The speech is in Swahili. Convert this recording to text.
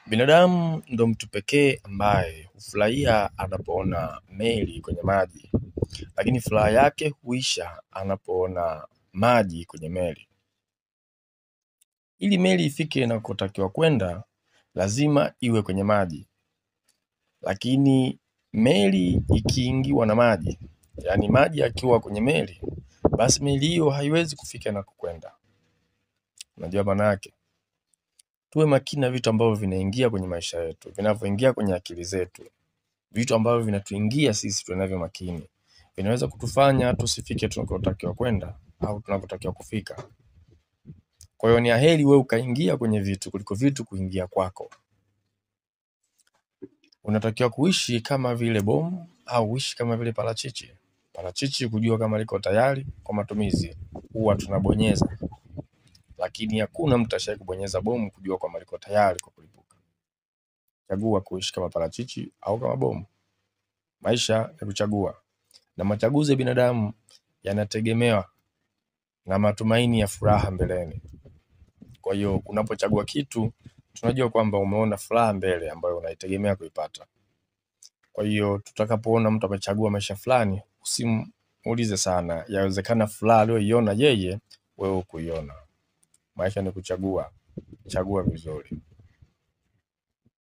Binadamu ndo mtu pekee ambaye hufurahia anapoona meli kwenye maji, lakini furaha yake huisha anapoona maji kwenye meli. Ili meli ifike inakotakiwa kwenda, lazima iwe kwenye maji. Lakini meli ikiingiwa na maji, yaani maji yakiwa kwenye meli, basi meli hiyo haiwezi kufika inakokwenda. Unajua maana yake? Tuwe makini na vitu ambavyo vinaingia kwenye maisha yetu, vinavyoingia kwenye akili zetu. Vitu ambavyo vinatuingia sisi tunavyo makini, vinaweza kutufanya tusifike tunakotakiwa kwenda au tunakotakiwa kufika. Kwa hiyo ni heri wewe ukaingia kwenye vitu kuliko vitu kuingia kwako. Unatakiwa kuishi kama vile bomu au uishi kama vile parachichi. Parachichi kujua kama liko tayari kwa matumizi huwa tunabonyeza, lakini hakuna mtu ashaye kubonyeza bomu kujua kama liko tayari kwa kulipuka. Chagua kuishi kama parachichi au kama bomu. Maisha ni kuchagua, na machaguzi ya binadamu yanategemewa na matumaini ya furaha mbeleni. Kwa hiyo unapochagua kitu, tunajua kwamba umeona furaha mbele ambayo unaitegemea kuipata. Kwa hiyo tutakapoona mtu amechagua maisha fulani, usimuulize sana, yawezekana furaha aliyoiona yeye wewe hukuiona. Maisha ni kuchagua, chagua vizuri.